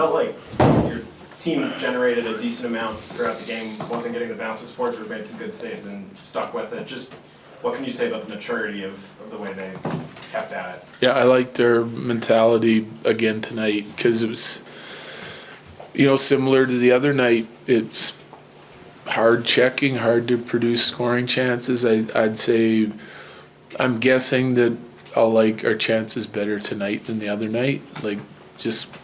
felt like your team generated a decent amount throughout the game, wasn't getting the bounces, forwards made some good saves and stuck with it. Just what can you say about the maturity of the way they kept at it? Yeah, I like their mentality again tonight because it was, similar to the other night. It's hard checking, hard to produce scoring chances. I'd say, I'm guessing that I'll like our chances better tonight than the other night. Like, just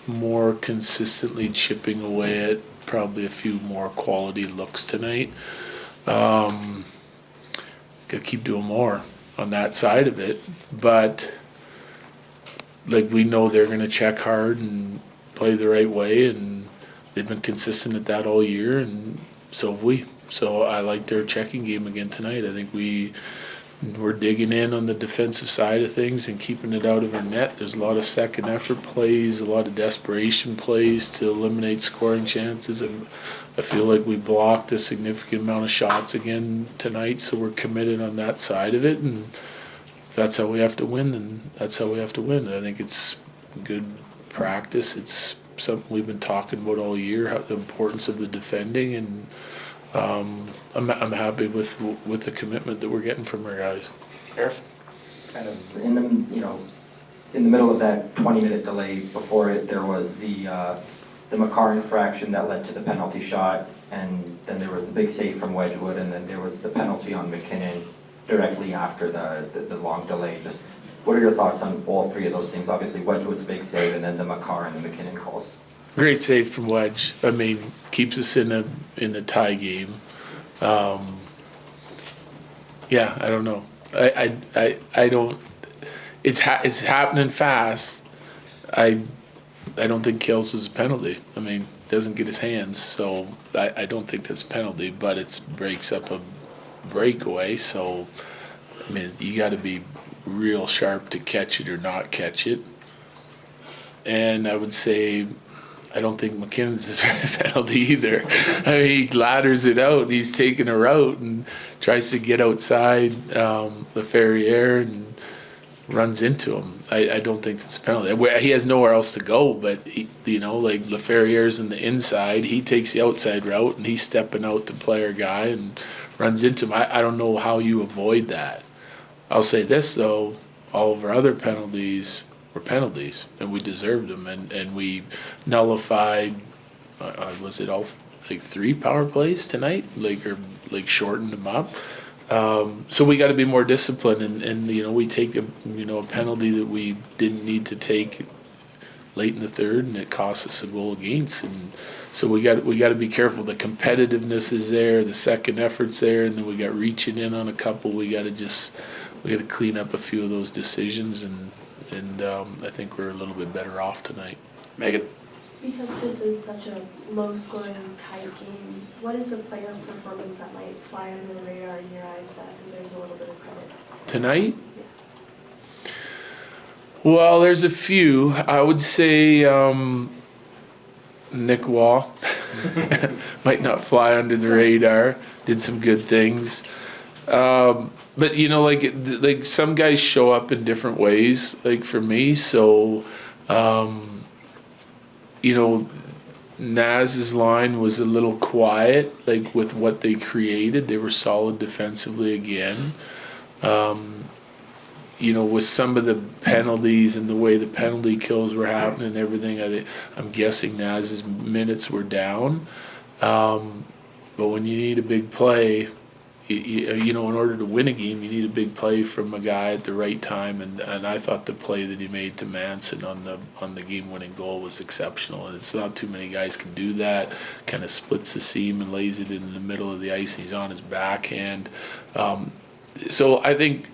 more consistently chipping away at probably a few more quality looks tonight. Gotta keep doing more on that side of it, but like, we know they're gonna check hard and play the right way, and they've been consistent at that all year, and so have we. So I like their checking game again tonight. I think we're digging in on the defensive side of things and keeping it out of our net. There's a lot of second effort plays, a lot of desperation plays to eliminate scoring chances. And I feel like we blocked a significant amount of shots again tonight, so we're committed on that side of it. And if that's how we have to win, then that's how we have to win. I think it's good practice. It's something we've been talking about all year, how the importance of the defending, and I'm happy with the commitment that we're getting from our guys. Harris? Kind of in the middle of that 20-minute delay before it, there was the McCarr infraction that led to the penalty shot, and then there was the big save from Wedgwood, and then there was the penalty on McKinnon directly after the long delay. Just what are your thoughts on all three of those things? Obviously Wedgwood's big save, and then the McCarr and the McKinnon calls. Great save from Wedge. I mean, keeps us in the tie game. Yeah, I don't know. I don't. It's happening fast. I don't think Kills was a penalty. I mean, doesn't get his hands, so I don't think that's a penalty. But it breaks up a breakaway. So I mean, you got to be real sharp to catch it or not catch it. And I would say, I don't think McKinnon's is a penalty either. I mean, he ladders it out, and he's taking a route and tries to get outside Laferriere and runs into him. I don't think that's a penalty. He has nowhere else to go, but like Laferriere's in the inside, he takes the outside route, and he's stepping out to play our guy and runs into him. I don't know how you avoid that. I'll say this though, all of our other penalties were penalties, and we deserved them, and we nullified. Was it all like 3 power plays tonight? Like shortened them up. So we got to be more disciplined, and we take a penalty that we didn't need to take late in the third, and it cost us a goal against. And so we got to be careful. The competitiveness is there, the second effort's there, and then we got reaching in on a couple. We got to clean up a few of those decisions, and I think we're a little bit better off tonight. Megan? Because this is such a low-scoring, tight game, what is the player performance that might fly under the radar in your eyes that deserves a little bit of credit? Tonight? Yeah. Well, there's a few. I would say Nick Waugh might not fly under the radar. Did some good things. But like some guys show up in different ways, like for me. So, Naz's line was a little quiet, like with what they created. They were solid defensively again. With some of the penalties and the way the penalty kills were happening and everything, I'm guessing Naz's minutes were down. But when you need a big play, in order to win a game, you need a big play from a guy at the right time, and I thought the play that he made to Manson on the game-winning goal was exceptional, and it's not too many guys can do that. Kind of splits the seam and lays it in the middle of the ice, and he's on his backhand. So I think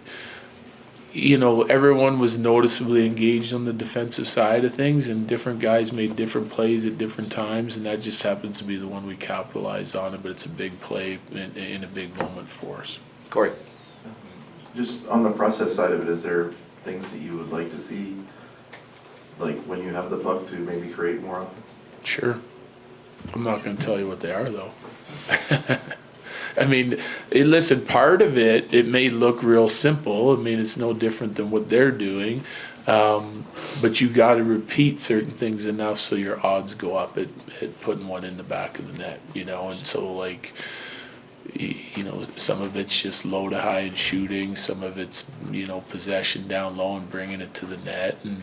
everyone was noticeably engaged on the defensive side of things, and different guys made different plays at different times, and that just happens to be the one we capitalized on it, but it's a big play in a big moment for us. Corey? Just on the process side of it, is there things that you would like to see, like when you have the puck, to maybe create more offense? Sure. I'm not going to tell you what they are, though. I mean, listen, part of it may look real simple. I mean, it's no different than what they're doing. But you got to repeat certain things enough so your odds go up at putting one in the back of the net, you know. And so like, you know, some of it's just low to high and shooting, some of it's, you know, possession down low and bringing it to the net. And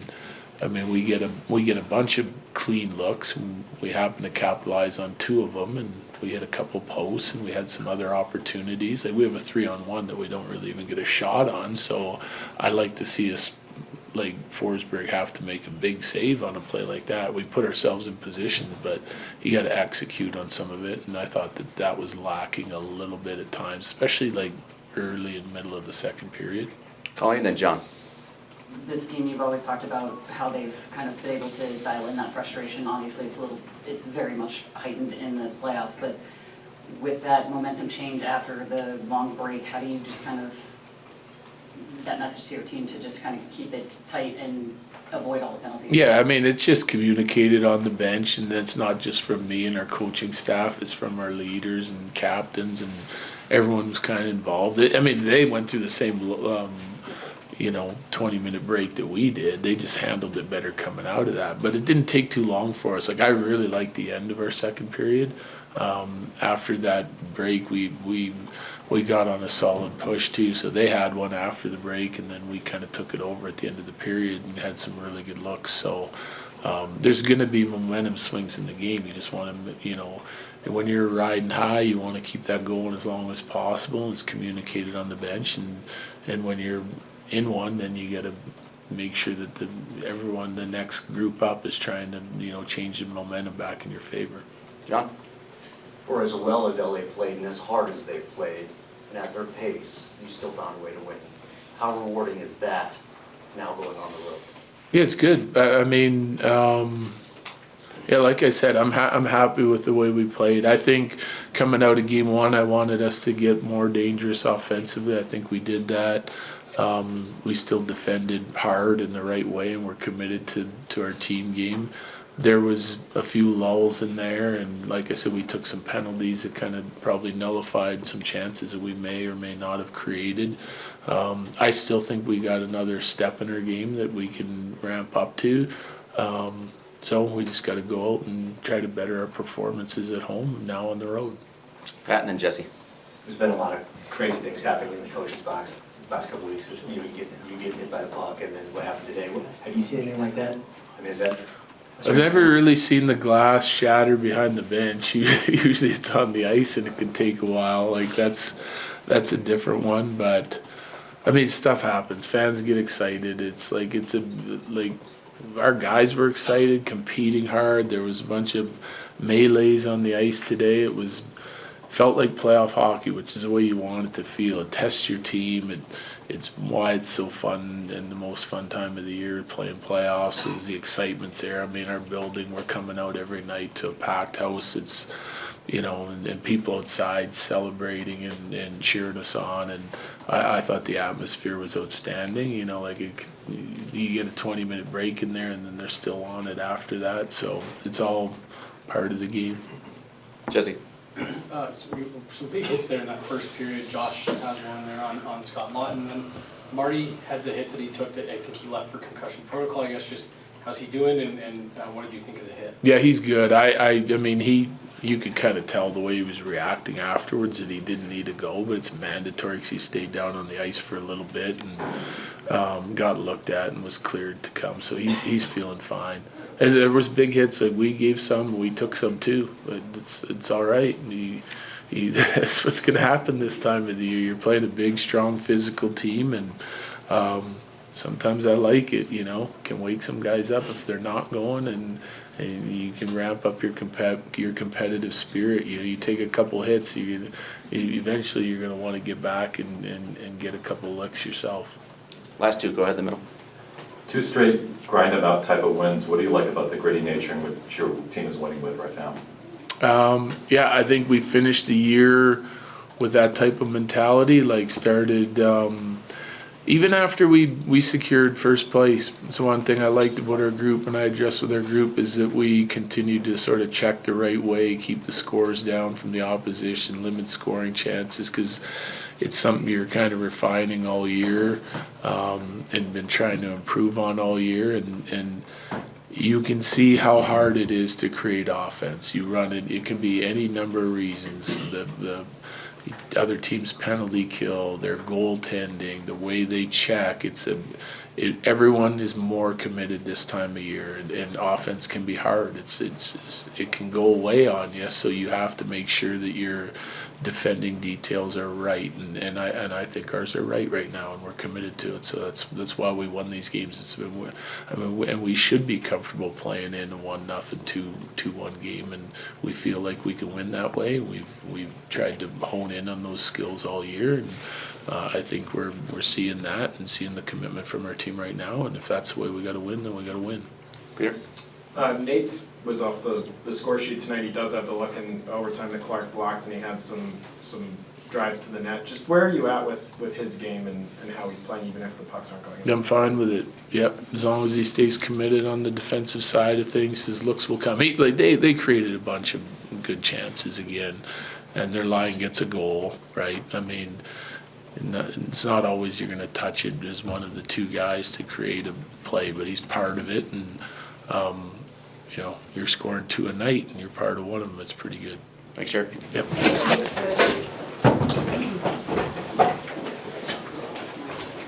I mean, we get a bunch of clean looks. We happen to capitalize on 2 of them, and we hit a couple posts, and we had some other opportunities. Like we have a 3-on-1 that we don't really even get a shot on. So I like to see us, like Forsberg, have to make a big save on a play like that. We put ourselves in position, but you got to execute on some of it. And I thought that was lacking a little bit at times, especially like early and middle of the second period. Colleen, then John. This team, you've always talked about how they've kind of been able to dial in that frustration. Obviously, it's very much heightened in the playoffs, but with that momentum change after the long break, how do you just kind of, that message to your team to just kind of keep it tight and avoid all the penalties? Yeah, I mean, it's just communicated on the bench, and it's not just from me and our coaching staff, it's from our leaders and captains, and everyone was kind of involved. I mean, they went through the same, you know, 20-minute break that we did. They just handled it better coming out of that. But it didn't take too long for us. Like, I really liked the end of our second period. After that break, we got on a solid push too. So they had one after the break, and then we kind of took it over at the end of the period and had some really good looks. So there's going to be momentum swings in the game. You just want to, you know, when you're riding high, you want to keep that going as long as possible. It's communicated on the bench, and when you're in one, then you got to make sure that everyone, the next group up, is trying to, you know, change the momentum back in your favor. John? For as well as LA played and as hard as they played and at their pace, you still found a way to win. How rewarding is that now going on the road? Yeah, it's good. I mean, yeah, like I said, I'm happy with the way we played. I think coming out of game 1, I wanted us to get more dangerous offensively. I think we did that. We still defended hard in the right way, and we're committed to our team game. There was a few lulls in there, and like I said, we took some penalties that kind of probably nullified some chances that we may or may not have created. I still think we got another step in our game that we can ramp up to. So we just got to go out and try to better our performances at home and now on the road. Pat and then Jesse. There's been a lot of crazy things happening in the coach's box the last couple of weeks. You get hit by the puck, and then what happened today. Have you seen anything like that? I mean, is that? I've never really seen the glass shatter behind the bench. Usually it's on the ice and it can take a while. Like that's a different one, but I mean, stuff happens. Fans get excited. It's like our guys were excited, competing hard. There was a bunch of melees on the ice today. It felt like playoff hockey, which is the way you want it to feel. It tests your team. It's why it's so fun and the most fun time of the year playing playoffs is the excitement's there. I mean, our building, we're coming out every night to a packed house. It's, you know, and people outside celebrating and cheering us on. And I thought the atmosphere was outstanding. You know, like you get a 20-minute break in there and then they're still on it after that. So it's all part of the game. Jesse. Some big hits there in that first period. Josh has one there on Scott Lawton. And Marty had the hit that he took that I think he left for concussion protocol. I guess just how's he doing and what did you think of the hit? Yeah, he's good. I mean, you could kind of tell the way he was reacting afterwards that he didn't need to go, but it's mandatory because he stayed down on the ice for a little bit and got looked at and was cleared to come. So he's feeling fine. And there was big hits. Like we gave some, we took some too. But it's all right. That's what's going to happen this time of the year. You're playing a big, strong, physical team, and sometimes I like it. You know, can wake some guys up if they're not going, and you can ramp up your competitive spirit. You know, you take a couple hits, eventually you're going to want to get back and get a couple licks yourself. Last two, go ahead in the middle. 2 straight grind-about type of wins. What do you like about the gritty nature in which your team is winning with right now? Yeah, I think we finished the year with that type of mentality. Like started, even after we secured first place, it's one thing I liked about our group, and I addressed with our group, is that we continued to sort of check the right way, keep the scores down from the opposition, limit scoring chances, because it's something you're kind of refining all year, and been trying to improve on all year, and you can see how hard it is to create offense. You run it, it can be any number of reasons. The other team's penalty kill, their goaltending, the way they check, everyone is more committed this time of year, and offense can be hard. It can go away on you, so you have to make sure that your defending details are right, and I think ours are right now, and we're committed to it. So that's why we won these games. And we should be comfortable playing in a 1-0, 2-1 game, and we feel like we can win that way. We've tried to hone in on those skills all year, and I think we're seeing that and seeing the commitment from our team right now. And if that's the way we got to win, then we got to win. Peter? Nate's was off the score sheet tonight. He does have to look in overtime that Clark blocks, and he had some drives to the net. Just where are you at with his game and how he's playing, even if the pucks aren't going in? I'm fine with it. Yep, as long as he stays committed on the defensive side of things, his looks will come. They created a bunch of good chances again, and their line gets a goal, right? I mean, it's not always you're going to touch it as one of the two guys to create a play, but he's part of it, and you're scoring 2 a night, and you're part of one of them. It's pretty good. Thanks, Jared. Yep.